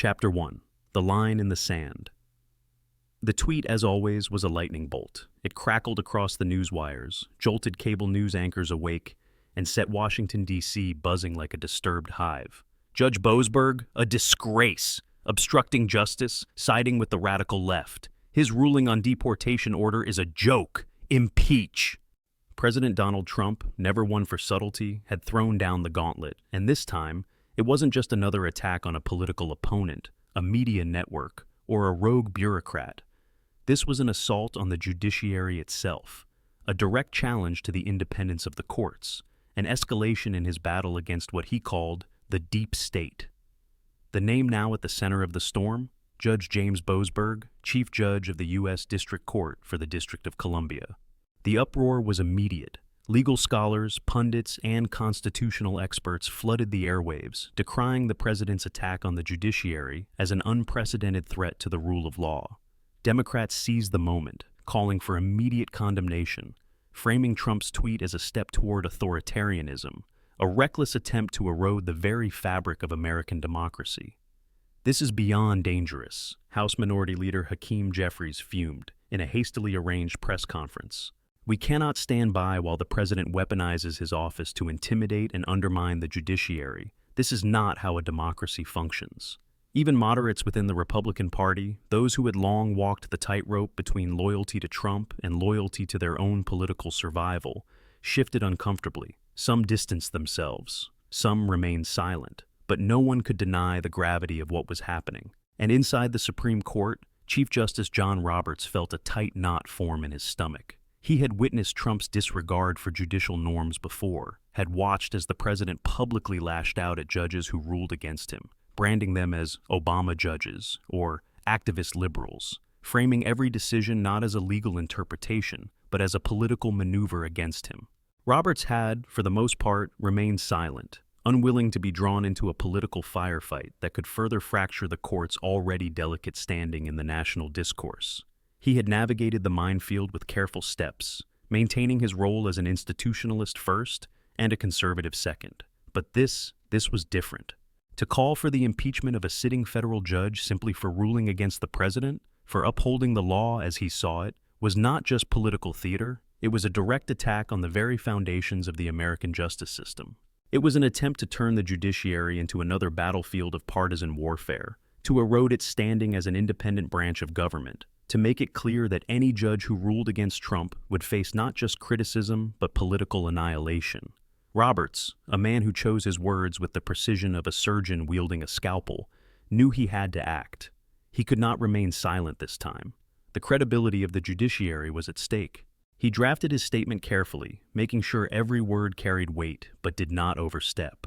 Chapter 1. The Line in the Sand. The tweet, as always, was a lightning bolt. It crackled across the news wires, jolted cable news anchors awake, and set Washington, D.C. buzzing like a disturbed hive. Judge Boasberg, a disgrace, obstructing justice, siding with the radical left. His ruling on deportation order is a joke. Impeach. President Donald Trump, never one for subtlety, had thrown down the gauntlet, and this time, it wasn't just another attack on a political opponent, a media network, or a rogue bureaucrat. This was an assault on the judiciary itself, a direct challenge to the independence of the courts, an escalation in his battle against what he called the deep state. The name now at the center of the storm? Judge James Boasberg, Chief Judge of the U.S. District Court for the District of Columbia. The uproar was immediate. Legal scholars, pundits, and constitutional experts flooded the airwaves, decrying the president's attack on the judiciary as an unprecedented threat to the rule of law. Democrats seized the moment, calling for immediate condemnation, framing Trump's tweet as a step toward authoritarianism, a reckless attempt to erode the very fabric of American democracy. This is beyond dangerous, House Minority Leader Hakeem Jeffries fumed in a hastily arranged press conference. We cannot stand by while the president weaponizes his office to intimidate and undermine the judiciary. This is not how a democracy functions. Even moderates within the Republican Party, those who had long walked the tightrope between loyalty to Trump and loyalty to their own political survival, shifted uncomfortably. Some distanced themselves, some remained silent, but no one could deny the gravity of what was happening. And inside the Supreme Court, Chief Justice John Roberts felt a tight knot form in his stomach. He had witnessed Trump's disregard for judicial norms before, had watched as the president publicly lashed out at judges who ruled against him, branding them as Obama judges or activist liberals, framing every decision not as a legal interpretation, but as a political maneuver against him. Roberts had, for the most part, remained silent, unwilling to be drawn into a political firefight that could further fracture the court's already delicate standing in the national discourse. He had navigated the minefield with careful steps, maintaining his role as an institutionalist first and a conservative second. But this was different. To call for the impeachment of a sitting federal judge simply for ruling against the president, for upholding the law as he saw it, was not just political theater, it was a direct attack on the very foundations of the American justice system. It was an attempt to turn the judiciary into another battlefield of partisan warfare, to erode its standing as an independent branch of government, to make it clear that any judge who ruled against Trump would face not just criticism, but political annihilation. Roberts, a man who chose his words with the precision of a surgeon wielding a scalpel, knew he had to act. He could not remain silent this time. The credibility of the judiciary was at stake. He drafted his statement carefully, making sure every word carried weight but did not overstep.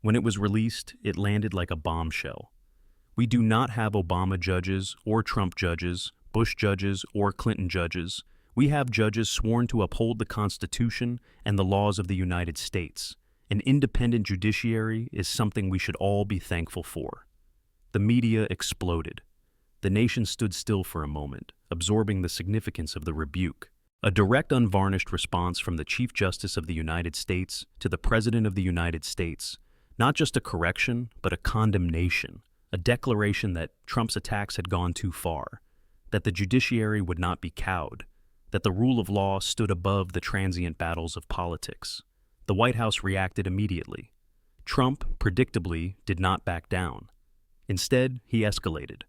When it was released, it landed like a bombshell. We do not have Obama judges or Trump judges, Bush judges or Clinton judges. We have judges sworn to uphold the Constitution and the laws of the United States. An independent judiciary is something we should all be thankful for. The media exploded. The nation stood still for a moment, absorbing the significance of the rebuke. A direct, unvarnished response from the Chief Justice of the United States to the President of the United States. Not just a correction, but a condemnation. A declaration that Trump's attacks had gone too far, that the judiciary would not be cowed, that the rule of law stood above the transient battles of politics. The White House reacted immediately. Trump, predictably, did not back down. Instead, he escalated.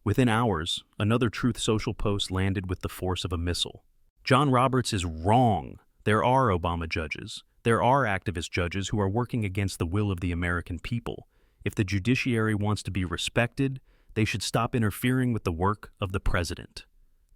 Within hours, another Truth Social post landed with the force of a missile. John Roberts is wrong. There are Obama judges. There are activist judges who are working against the will of the American people. If the judiciary wants to be respected, they should stop interfering with the work of the president.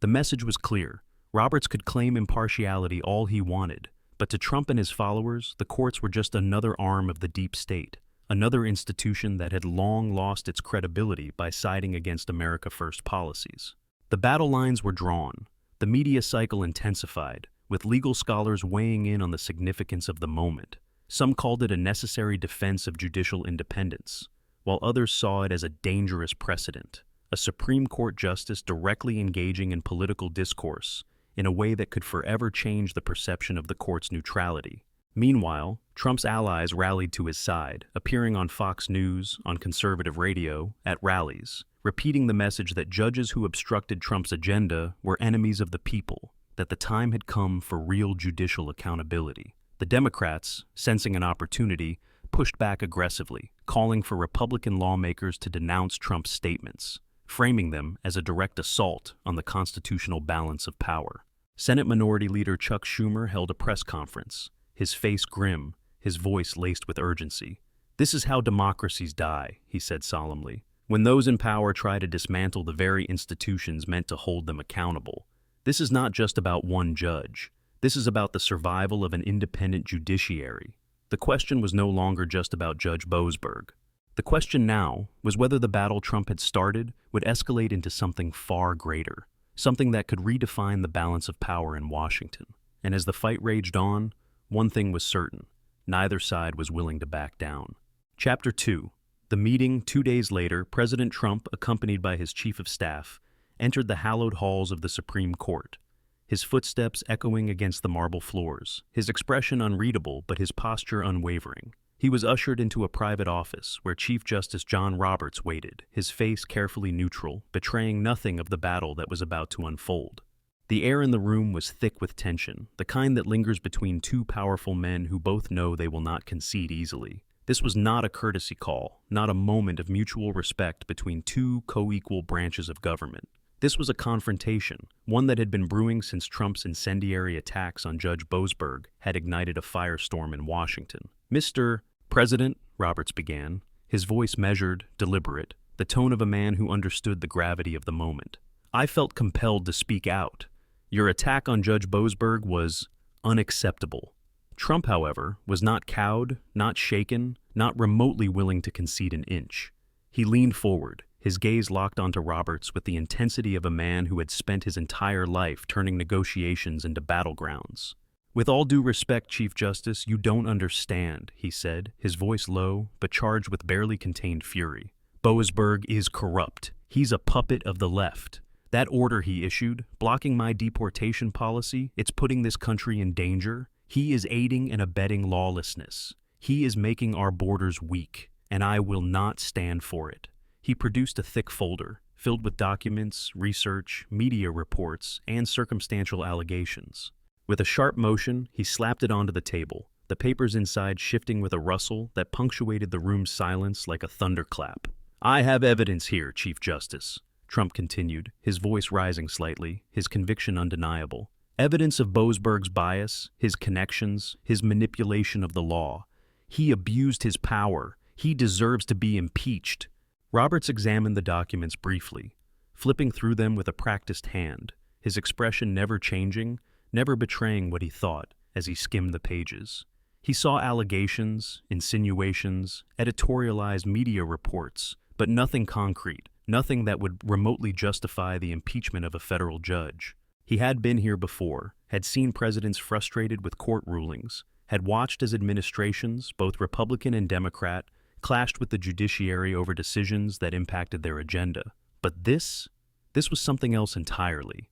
The message was clear. Roberts could claim impartiality all he wanted, but to Trump and his followers, the courts were just another arm of the deep state, another institution that had long lost its credibility by siding against America First policies. The battle lines were drawn. The media cycle intensified, with legal scholars weighing in on the significance of the moment. Some called it a necessary defense of judicial independence, while others saw it as a dangerous precedent, a Supreme Court justice directly engaging in political discourse in a way that could forever change the perception of the court's neutrality. Meanwhile, Trump's allies rallied to his side, appearing on Fox News, on conservative radio, at rallies, repeating the message that judges who obstructed Trump's agenda were enemies of the people, that the time had come for real judicial accountability. The Democrats, sensing an opportunity, pushed back aggressively, calling for Republican lawmakers to denounce Trump's statements, framing them as a direct assault on the constitutional balance of power. Senate Minority Leader Chuck Schumer held a press conference, his face grim, his voice laced with urgency. "This is how democracies die," he said solemnly, "when those in power try to dismantle the very institutions meant to hold them accountable. This is not just about one judge. This is about the survival of an independent judiciary." The question was no longer just about Judge Boasberg. The question now was whether the battle Trump had started would escalate into something far greater, something that could redefine the balance of power in Washington. And as the fight raged on, one thing was certain: neither side was willing to back down. Chapter 2. The meeting 2 days later, President Trump, accompanied by his chief of staff, entered the hallowed halls of the Supreme Court, his footsteps echoing against the marble floors, his expression unreadable but his posture unwavering. He was ushered into a private office where Chief Justice John Roberts waited, his face carefully neutral, betraying nothing of the battle that was about to unfold. The air in the room was thick with tension, the kind that lingers between two powerful men who both know they will not concede easily. This was not a courtesy call, not a moment of mutual respect between two co-equal branches of government. This was a confrontation, one that had been brewing since Trump's incendiary attacks on Judge Boasberg had ignited a firestorm in Washington. "Mr. President," Roberts began, his voice measured, deliberate, the tone of a man who understood the gravity of the moment. "I felt compelled to speak out. Your attack on Judge Boasberg was unacceptable." Trump, however, was not cowed, not shaken, not remotely willing to concede an inch. He leaned forward, his gaze locked onto Roberts with the intensity of a man who had spent his entire life turning negotiations into battlegrounds. "With all due respect, Chief Justice, you don't understand," he said, his voice low, but charged with barely contained fury. "Boasberg is corrupt. He's a puppet of the left. That order he issued, blocking my deportation policy, it's putting this country in danger. He is aiding and abetting lawlessness. He is making our borders weak, and I will not stand for it." He produced a thick folder, filled with documents, research, media reports, and circumstantial allegations. With a sharp motion, he slapped it onto the table, the papers inside shifting with a rustle that punctuated the room's silence like a thunderclap. "I have evidence here, Chief Justice," Trump continued, his voice rising slightly, his conviction undeniable. "Evidence of Boasberg's bias, his connections, his manipulation of the law. He abused his power. He deserves to be impeached." Roberts examined the documents briefly, flipping through them with a practiced hand, his expression never changing, never betraying what he thought as he skimmed the pages. He saw allegations, insinuations, editorialized media reports, but nothing concrete, nothing that would remotely justify the impeachment of a federal judge. He had been here before, had seen presidents frustrated with court rulings, had watched as administrations, both Republican and Democrat, clashed with the judiciary over decisions that impacted their agenda. But this was something else entirely.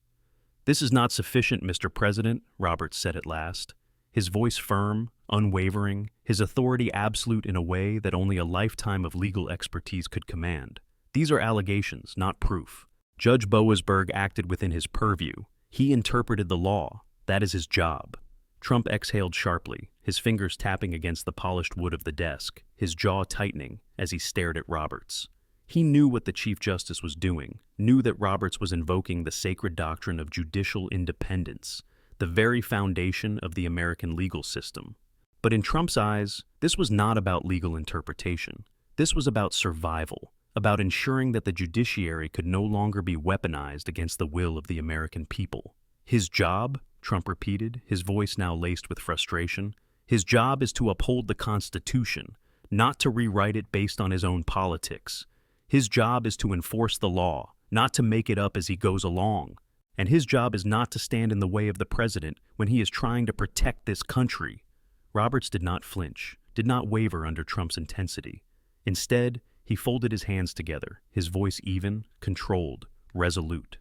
"This is not sufficient, Mr. President," Roberts said at last, his voice firm, unwavering, his authority absolute in a way that only a lifetime of legal expertise could command. "These are allegations, not proof. Judge Boasberg acted within his purview. He interpreted the law. That is his job." Trump exhaled sharply, his fingers tapping against the polished wood of the desk, his jaw tightening as he stared at Roberts. He knew what the Chief Justice was doing, knew that Roberts was invoking the sacred doctrine of judicial independence, the very foundation of the American legal system. But in Trump's eyes, this was not about legal interpretation. This was about survival, about ensuring that the judiciary could no longer be weaponized against the will of the American people. "His job," Trump repeated, his voice now laced with frustration, "his job is to uphold the Constitution, not to rewrite it based on his own politics. His job is to enforce the law, not to make it up as he goes along. And his job is not to stand in the way of the president when he is trying to protect this country." Roberts did not flinch, did not waver under Trump's intensity. Instead, he folded his hands together, his voice even, controlled, resolute.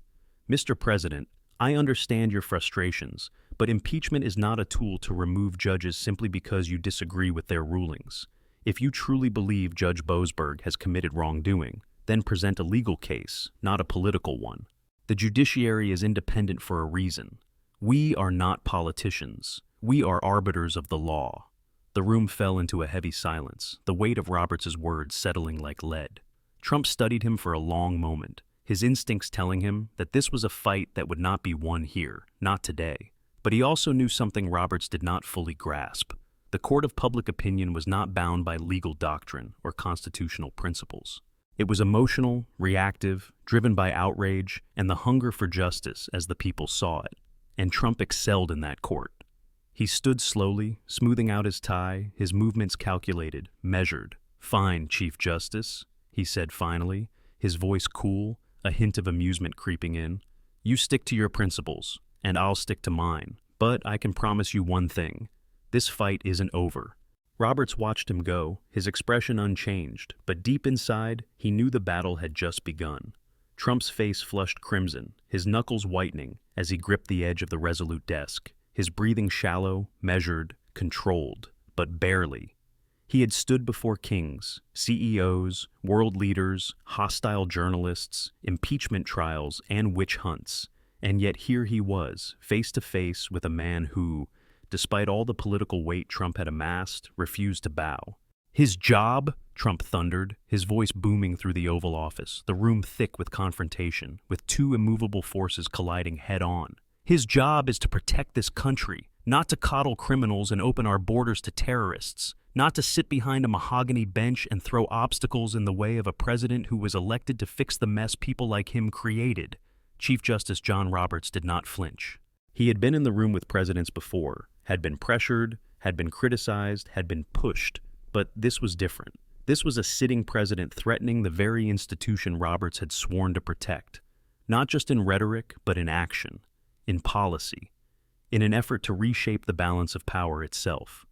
"Mr. President, I understand your frustrations, But impeachment is not a tool to remove judges simply because you disagree with their rulings. If you truly believe Judge Boasberg has committed wrongdoing, then present a legal case, not a political one. The judiciary is independent for a reason. We are not politicians. We are arbiters of the law. The room fell into a heavy silence, the weight of Roberts' words settling like lead. Trump studied him for a long moment, his instincts telling him that this was a fight that would not be won here, not today. But he also knew something Roberts did not fully grasp. The court of public opinion was not bound by legal doctrine or constitutional principles. It was emotional, reactive, driven by outrage and the hunger for justice as the people saw it. And Trump excelled in that court. He stood slowly, smoothing out his tie, his movements calculated, measured. "Fine, Chief Justice," he said finally, his voice cool, a hint of amusement creeping in. "You stick to your principles, and I'll stick to mine. But I can promise you one thing. This fight isn't over." Roberts watched him go, his expression unchanged, but deep inside, he knew the battle had just begun. Trump's face flushed crimson, his knuckles whitening as he gripped the edge of the resolute desk, his breathing shallow, measured, controlled, but barely. He had stood before kings, CEOs, world leaders, hostile journalists, impeachment trials, and witch hunts. And yet here he was, face to face with a man who, despite all the political weight Trump had amassed, refused to bow. "His job," Trump thundered, his voice booming through the Oval Office, the room thick with confrontation, with two immovable forces colliding head-on. "His job is to protect this country, not to coddle criminals and open our borders to terrorists, not to sit behind a mahogany bench and throw obstacles in the way of a president who was elected to fix the mess people like him created." Chief Justice John Roberts did not flinch. He had been in the room with presidents before, had been pressured, had been criticized, had been pushed, but this was different. This was a sitting president threatening the very institution Roberts had sworn to protect, not just in rhetoric, but in action, in policy, in an effort to reshape the balance of power itself.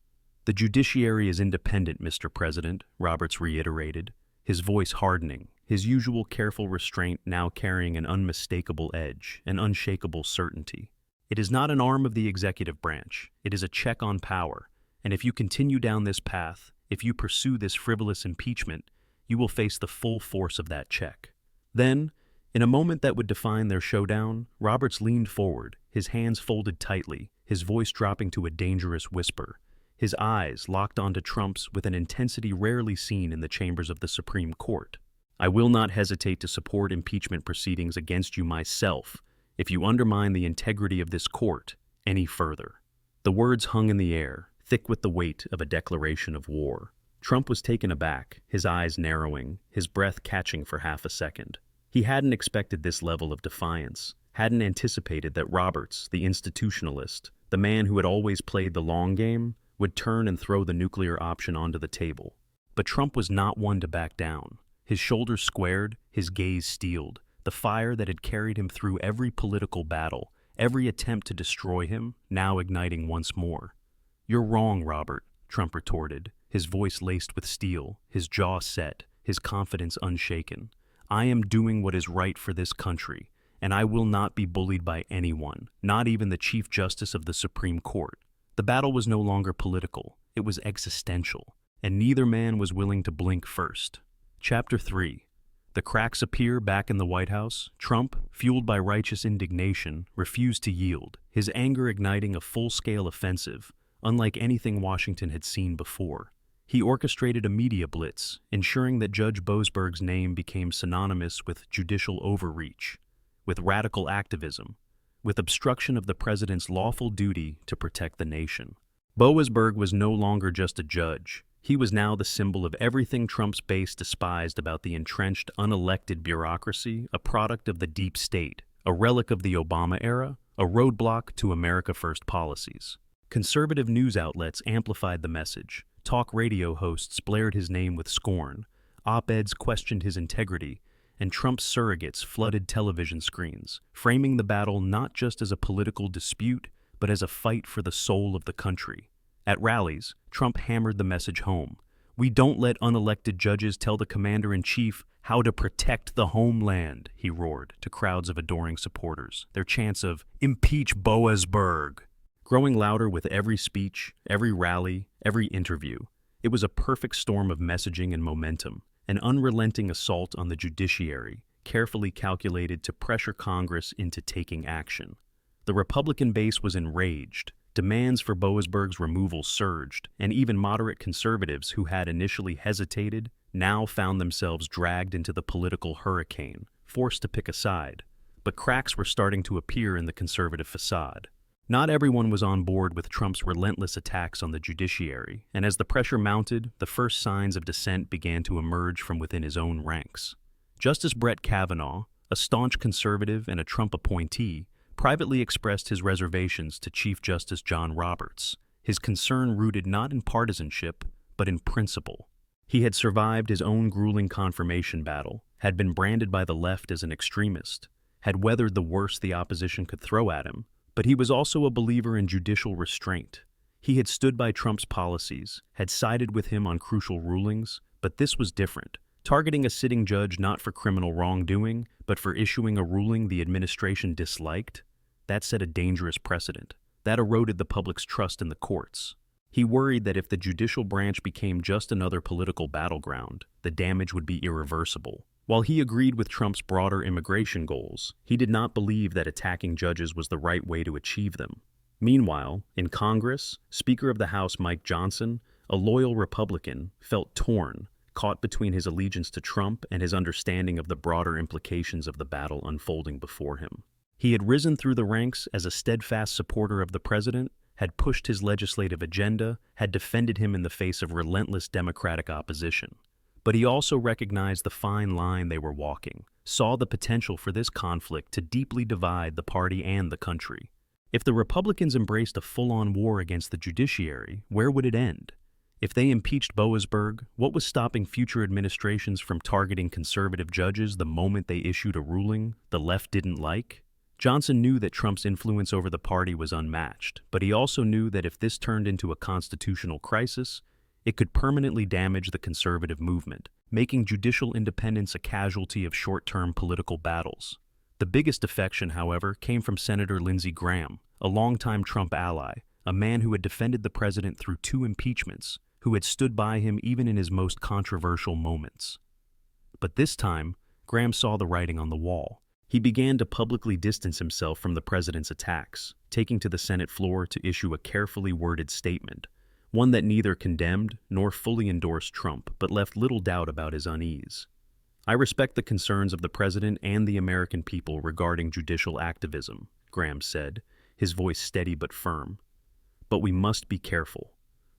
"The judiciary is independent, Mr. President," Roberts reiterated, his voice hardening, his usual careful restraint now carrying an unmistakable edge, an unshakable certainty. "It is not an arm of the executive branch. It is a check on power. And if you continue down this path, if you pursue this frivolous impeachment, you will face the full force of that check." Then, in a moment that would define their showdown, Roberts leaned forward, his hands folded tightly, his voice dropping to a dangerous whisper, his eyes locked onto Trump's with an intensity rarely seen in the chambers of the Supreme Court. "I will not hesitate to support impeachment proceedings against you myself if you undermine the integrity of this court any further." The words hung in the air, thick with the weight of a declaration of war. Trump was taken aback, his eyes narrowing, his breath catching for half a second. He hadn't expected this level of defiance, hadn't anticipated that Roberts, the institutionalist, the man who had always played the long game, would turn and throw the nuclear option onto the table. But Trump was not one to back down. His shoulders squared, his gaze steeled, the fire that had carried him through every political battle, every attempt to destroy him, now igniting once more. "You're wrong, Robert," Trump retorted, his voice laced with steel, his jaw set, his confidence unshaken. "I am doing what is right for this country, and I will not be bullied by anyone, not even the Chief Justice of the Supreme Court." The battle was no longer political, it was existential, and neither man was willing to blink first. Chapter 3. The cracks appear back in the White House. Trump, fueled by righteous indignation, refused to yield, his anger igniting a full-scale offensive, unlike anything Washington had seen before. He orchestrated a media blitz, ensuring that Judge Boasberg's name became synonymous with judicial overreach, with radical activism, with obstruction of the president's lawful duty to protect the nation. Boasberg was no longer just a judge. He was now the symbol of everything Trump's base despised about the entrenched, unelected bureaucracy, a product of the deep state, a relic of the Obama era, a roadblock to America First policies. Conservative news outlets amplified the message. Talk radio hosts blared his name with scorn. Op-eds questioned his integrity, and Trump's surrogates flooded television screens, framing the battle not just as a political dispute, but as a fight for the soul of the country. At rallies, Trump hammered the message home. "We don't let unelected judges tell the commander-in-chief how to protect the homeland," he roared to crowds of adoring supporters, their chants of "Impeach Boasberg." growing louder with every speech, every rally, every interview. It was a perfect storm of messaging and momentum, an unrelenting assault on the judiciary, carefully calculated to pressure Congress into taking action. The Republican base was enraged. Demands for Boasberg's removal surged, and even moderate conservatives who had initially hesitated now found themselves dragged into the political hurricane, forced to pick a side. But cracks were starting to appear in the conservative facade. Not everyone was on board with Trump's relentless attacks on the judiciary, and as the pressure mounted, the first signs of dissent began to emerge from within his own ranks. Justice Brett Kavanaugh, a staunch conservative and a Trump appointee, privately expressed his reservations to Chief Justice John Roberts, his concern rooted not in partisanship, but in principle. He had survived his own grueling confirmation battle, had been branded by the left as an extremist, had weathered the worst the opposition could throw at him, but he was also a believer in judicial restraint. He had stood by Trump's policies, had sided with him on crucial rulings, but this was different, targeting a sitting judge not for criminal wrongdoing, but for issuing a ruling the administration disliked. That set a dangerous precedent. That eroded the public's trust in the courts. He worried that if the judicial branch became just another political battleground, the damage would be irreversible. While he agreed with Trump's broader immigration goals, he did not believe that attacking judges was the right way to achieve them. Meanwhile, in Congress, Speaker of the House Mike Johnson, a loyal Republican, felt torn, caught between his allegiance to Trump and his understanding of the broader implications of the battle unfolding before him. He had risen through the ranks as a steadfast supporter of the president, had pushed his legislative agenda, had defended him in the face of relentless Democratic opposition. But he also recognized the fine line they were walking, saw the potential for this conflict to deeply divide the party and the country. If the Republicans embraced a full-on war against the judiciary, where would it end? If they impeached Boasberg, what was stopping future administrations from targeting conservative judges the moment they issued a ruling the left didn't like? Johnson knew that Trump's influence over the party was unmatched, but he also knew that if this turned into a constitutional crisis, it could permanently damage the conservative movement, making judicial independence a casualty of short-term political battles. The biggest defection, however, came from Senator Lindsey Graham, a longtime Trump ally, a man who had defended the president through 2 impeachments, who had stood by him even in his most controversial moments. But this time, Graham saw the writing on the wall. He began to publicly distance himself from the president's attacks, taking to the Senate floor to issue a carefully worded statement, one that neither condemned nor fully endorsed Trump, but left little doubt about his unease. "I respect the concerns of the president and the American people regarding judicial activism," Graham said, his voice steady but firm. "But we must be careful.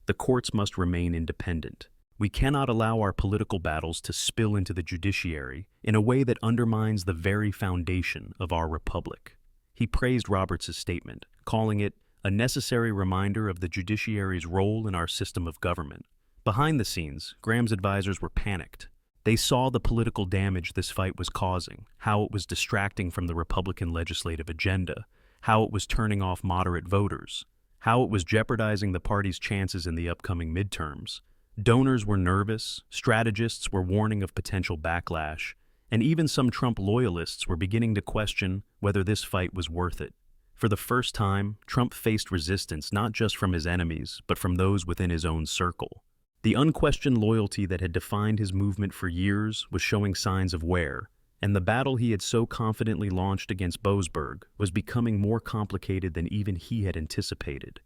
The courts must remain independent. We cannot allow our political battles to spill into the judiciary in a way that undermines the very foundation of our republic." He praised Roberts' statement, calling it a necessary reminder of the judiciary's role in our system of government. Behind the scenes, Graham's advisors were panicked. They saw the political damage this fight was causing, how it was distracting from the Republican legislative agenda, how it was turning off moderate voters, how it was jeopardizing the party's chances in the upcoming midterms. Donors were nervous, strategists were warning of potential backlash, and even some Trump loyalists were beginning to question whether this fight was worth it. For the first time, Trump faced resistance not just from his enemies, but from those within his own circle. The unquestioned loyalty that had defined his movement for years was showing signs of wear, and the battle he had so confidently launched against Boasberg was becoming more complicated than even he had anticipated.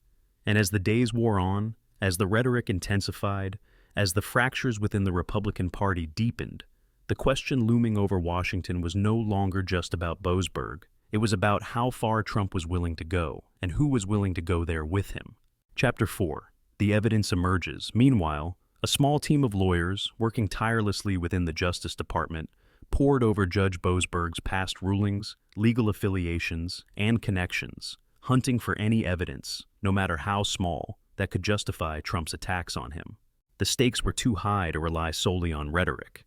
And as the days wore on, as the rhetoric intensified, as the fractures within the Republican Party deepened, the question looming over Washington was no longer just about Boasberg. It was about how far Trump was willing to go, and who was willing to go there with him. Chapter 4. The evidence emerges. Meanwhile, a small team of lawyers, working tirelessly within the Justice Department, pored over Judge Boasberg's past rulings, legal affiliations, and connections, hunting for any evidence, no matter how small, that could justify Trump's attacks on him. The stakes were too high to rely solely on rhetoric,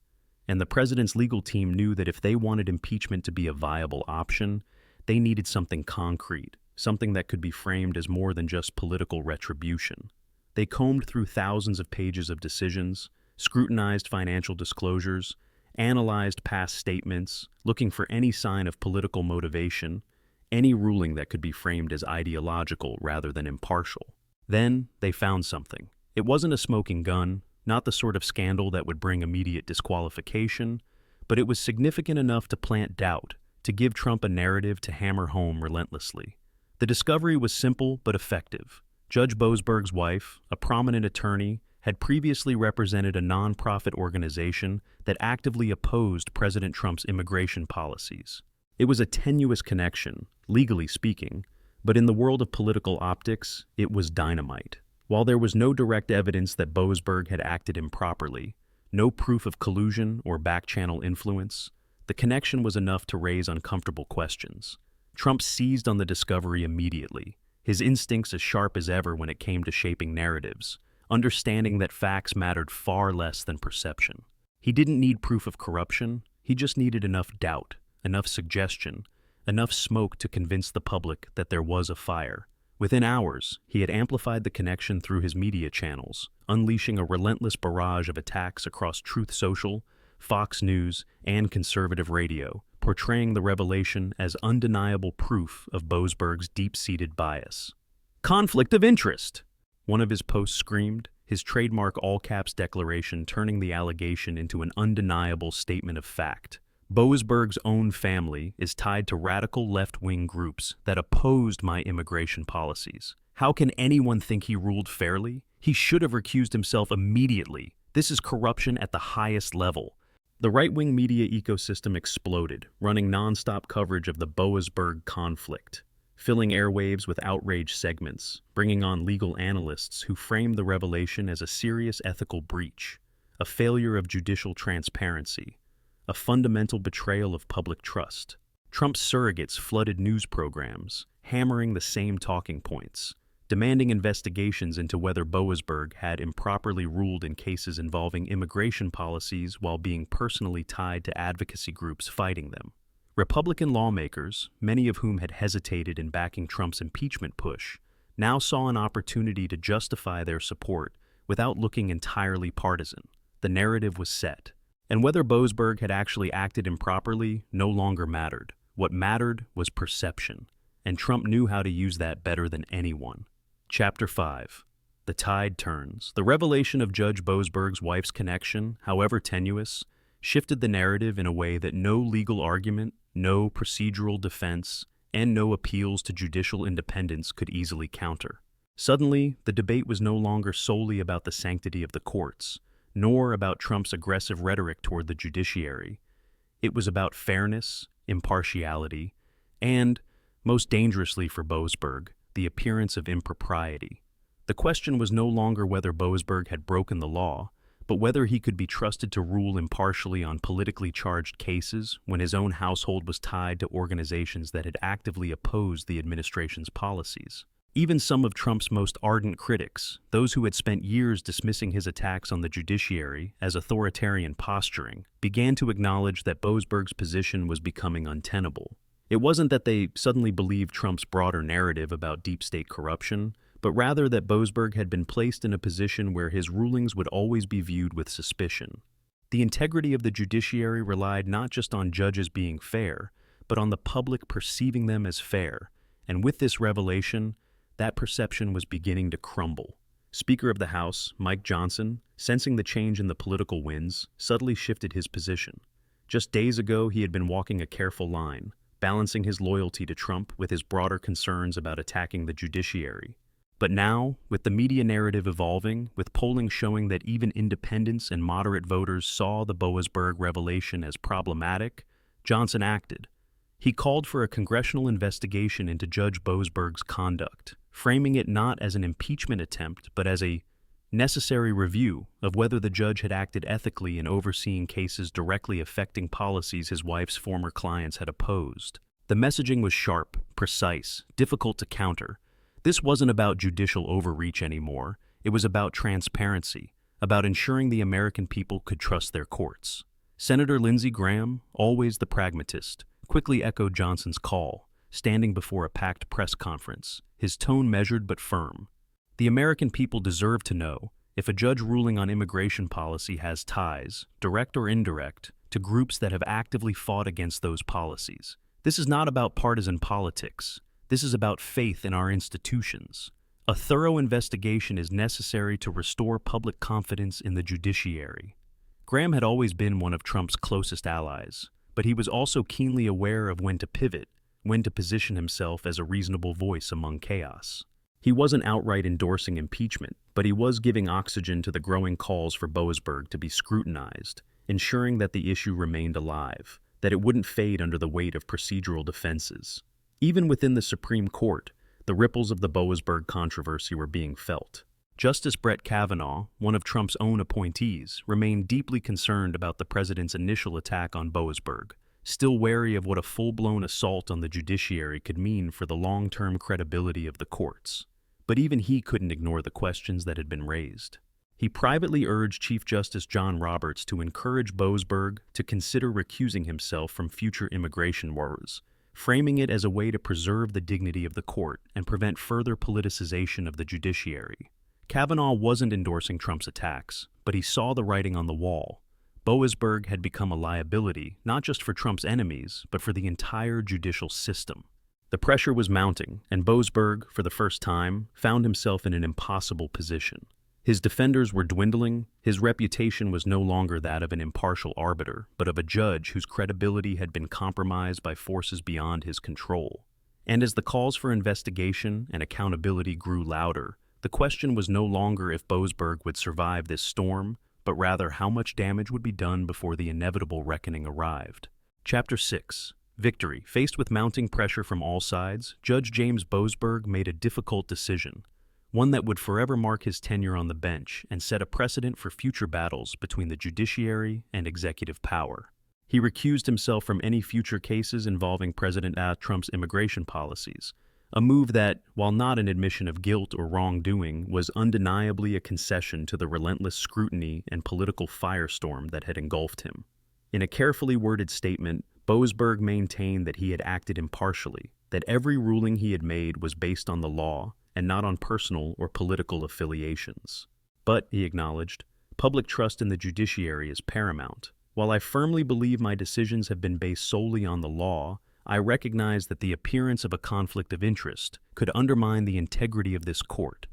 and the president's legal team knew that if they wanted impeachment to be a viable option, they needed something concrete, something that could be framed as more than just political retribution. They combed through thousands of pages of decisions, scrutinized financial disclosures, analyzed past statements, looking for any sign of political motivation, any ruling that could be framed as ideological rather than impartial. Then they found something. It wasn't a smoking gun, not the sort of scandal that would bring immediate disqualification, but it was significant enough to plant doubt, to give Trump a narrative to hammer home relentlessly. The discovery was simple but effective. Judge Boasberg's wife, a prominent attorney, had previously represented a nonprofit organization that actively opposed President Trump's immigration policies. It was a tenuous connection, legally speaking, but in the world of political optics, it was dynamite. While there was no direct evidence that Boasberg had acted improperly, no proof of collusion or back-channel influence, the connection was enough to raise uncomfortable questions. Trump seized on the discovery immediately, his instincts as sharp as ever when it came to shaping narratives, understanding that facts mattered far less than perception. He didn't need proof of corruption, he just needed enough doubt, enough suggestion, enough smoke to convince the public that there was a fire. Within hours, he had amplified the connection through his media channels, unleashing a relentless barrage of attacks across Truth Social, Fox News, and conservative radio, portraying the revelation as undeniable proof of Boasberg's deep-seated bias. Conflict of interest! One of his posts screamed, his trademark all-caps declaration turning the allegation into an undeniable statement of fact. Boasberg's own family is tied to radical left-wing groups that opposed my immigration policies. How can anyone think he ruled fairly? He should have recused himself immediately. This is corruption at the highest level. The right-wing media ecosystem exploded, running non-stop coverage of the Boasberg conflict, filling airwaves with outraged segments, bringing on legal analysts who framed the revelation as a serious ethical breach, a failure of judicial transparency, a fundamental betrayal of public trust. Trump's surrogates flooded news programs, hammering the same talking points, demanding investigations into whether Boasberg had improperly ruled in cases involving immigration policies while being personally tied to advocacy groups fighting them. Republican lawmakers, many of whom had hesitated in backing Trump's impeachment push, now saw an opportunity to justify their support without looking entirely partisan. The narrative was set. And whether Boasberg had actually acted improperly no longer mattered. What mattered was perception, and Trump knew how to use that better than anyone. Chapter 5. The tide turns. The revelation of Judge Boasberg's wife's connection, however tenuous, shifted the narrative in a way that no legal argument, no procedural defense, and no appeals to judicial independence could easily counter. Suddenly, the debate was no longer solely about the sanctity of the courts, nor about Trump's aggressive rhetoric toward the judiciary. It was about fairness, impartiality, and, most dangerously for Boasberg, the appearance of impropriety. The question was no longer whether Boasberg had broken the law, but whether he could be trusted to rule impartially on politically charged cases when his own household was tied to organizations that had actively opposed the administration's policies. Even some of Trump's most ardent critics, those who had spent years dismissing his attacks on the judiciary as authoritarian posturing, began to acknowledge that Boasberg's position was becoming untenable. It wasn't that they suddenly believed Trump's broader narrative about deep state corruption, but rather that Boasberg had been placed in a position where his rulings would always be viewed with suspicion. The integrity of the judiciary relied not just on judges being fair, but on the public perceiving them as fair, and with this revelation, that perception was beginning to crumble. Speaker of the House, Mike Johnson, sensing the change in the political winds, subtly shifted his position. Just days ago, he had been walking a careful line, balancing his loyalty to Trump with his broader concerns about attacking the judiciary. But now, with the media narrative evolving, with polling showing that even independents and moderate voters saw the Boasberg revelation as problematic, Johnson acted. He called for a congressional investigation into Judge Boasberg's conduct, framing it not as an impeachment attempt, but as a necessary review of whether the judge had acted ethically in overseeing cases directly affecting policies his wife's former clients had opposed. The messaging was sharp, precise, difficult to counter. This wasn't about judicial overreach anymore. It was about transparency, about ensuring the American people could trust their courts. Senator Lindsey Graham, always the pragmatist, quickly echoed Johnson's call, standing before a packed press conference, his tone measured but firm. The American people deserve to know if a judge ruling on immigration policy has ties, direct or indirect, to groups that have actively fought against those policies. This is not about partisan politics. This is about faith in our institutions. A thorough investigation is necessary to restore public confidence in the judiciary. Graham had always been one of Trump's closest allies, but he was also keenly aware of when to pivot, when to position himself as a reasonable voice among chaos. He wasn't outright endorsing impeachment, but he was giving oxygen to the growing calls for Boasberg to be scrutinized, ensuring that the issue remained alive, that it wouldn't fade under the weight of procedural defenses. Even within the Supreme Court, the ripples of the Boasberg controversy were being felt. Justice Brett Kavanaugh, one of Trump's own appointees, remained deeply concerned about the president's initial attack on Boasberg, still wary of what a full-blown assault on the judiciary could mean for the long-term credibility of the courts. But even he couldn't ignore the questions that had been raised. He privately urged Chief Justice John Roberts to encourage Boasberg to consider recusing himself from future immigration wars, framing it as a way to preserve the dignity of the court and prevent further politicization of the judiciary. Kavanaugh wasn't endorsing Trump's attacks, but he saw the writing on the wall. Boasberg had become a liability not just for Trump's enemies, but for the entire judicial system. The pressure was mounting, and Boasberg, for the first time, found himself in an impossible position. His defenders were dwindling, his reputation was no longer that of an impartial arbiter, but of a judge whose credibility had been compromised by forces beyond his control. And as the calls for investigation and accountability grew louder, the question was no longer if Boasberg would survive this storm, but rather how much damage would be done before the inevitable reckoning arrived. Chapter 6. Victory. Faced with mounting pressure from all sides, Judge James Boasberg made a difficult decision, one that would forever mark his tenure on the bench and set a precedent for future battles between the judiciary and executive power. He recused himself from any future cases involving President Trump's immigration policies, a move that, while not an admission of guilt or wrongdoing, was undeniably a concession to the relentless scrutiny and political firestorm that had engulfed him. In a carefully worded statement, Boasberg maintained that he had acted impartially, that every ruling he had made was based on the law and not on personal or political affiliations. But, he acknowledged, public trust in the judiciary is paramount. While I firmly believe my decisions have been based solely on the law, I recognize that the appearance of a conflict of interest could undermine the integrity of this court.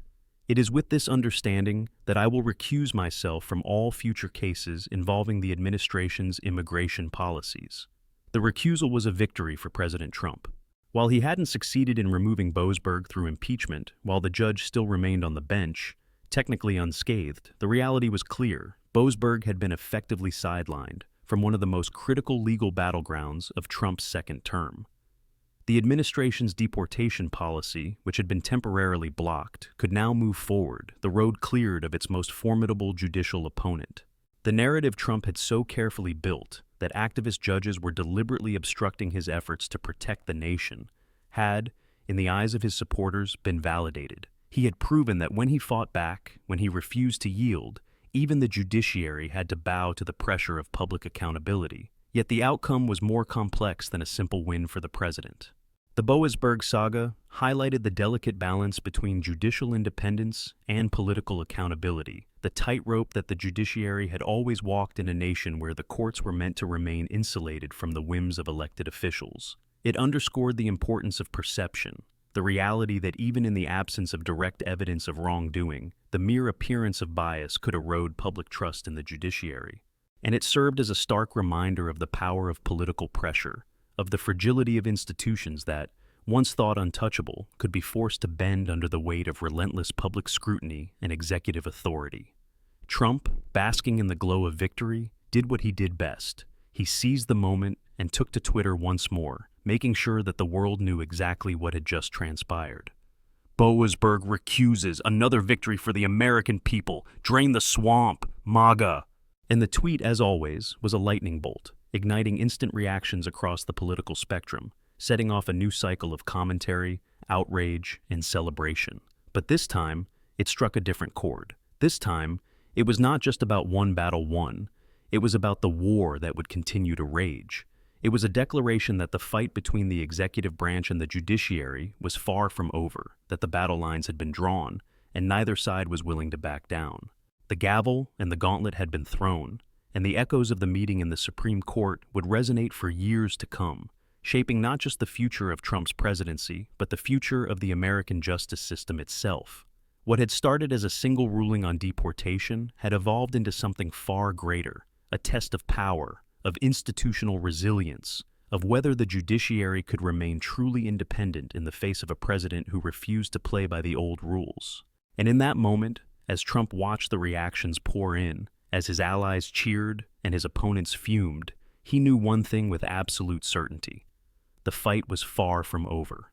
It is with this understanding that I will recuse myself from all future cases involving the administration's immigration policies. The recusal was a victory for President Trump. While he hadn't succeeded in removing Boasberg through impeachment, while the judge still remained on the bench, technically unscathed, the reality was clear. Boasberg had been effectively sidelined from one of the most critical legal battlegrounds of Trump's second term. The administration's deportation policy, which had been temporarily blocked, could now move forward, the road cleared of its most formidable judicial opponent. The narrative Trump had so carefully built, that activist judges were deliberately obstructing his efforts to protect the nation, had, in the eyes of his supporters, been validated. He had proven that when he fought back, when he refused to yield, even the judiciary had to bow to the pressure of public accountability. Yet the outcome was more complex than a simple win for the president. The Boasberg saga highlighted the delicate balance between judicial independence and political accountability, the tightrope that the judiciary had always walked in a nation where the courts were meant to remain insulated from the whims of elected officials. It underscored the importance of perception, the reality that even in the absence of direct evidence of wrongdoing, the mere appearance of bias could erode public trust in the judiciary. And it served as a stark reminder of the power of political pressure, of the fragility of institutions that, once thought untouchable, could be forced to bend under the weight of relentless public scrutiny and executive authority. Trump, basking in the glow of victory, did what he did best. He seized the moment and took to Twitter once more, making sure that the world knew exactly what had just transpired. Boasberg recuses, another victory for the American people. Drain the swamp, MAGA. And the tweet, as always, was a lightning bolt, igniting instant reactions across the political spectrum, setting off a new cycle of commentary, outrage, and celebration. But this time, it struck a different chord. This time, it was not just about one battle won. It was about the war that would continue to rage. It was a declaration that the fight between the executive branch and the judiciary was far from over, that the battle lines had been drawn, and neither side was willing to back down. The gavel and the gauntlet had been thrown, and the echoes of the meeting in the Supreme Court would resonate for years to come, shaping not just the future of Trump's presidency, but the future of the American justice system itself. What had started as a single ruling on deportation had evolved into something far greater, a test of power, of institutional resilience, of whether the judiciary could remain truly independent in the face of a president who refused to play by the old rules. And in that moment, as Trump watched the reactions pour in, as his allies cheered and his opponents fumed, he knew one thing with absolute certainty. The fight was far from over.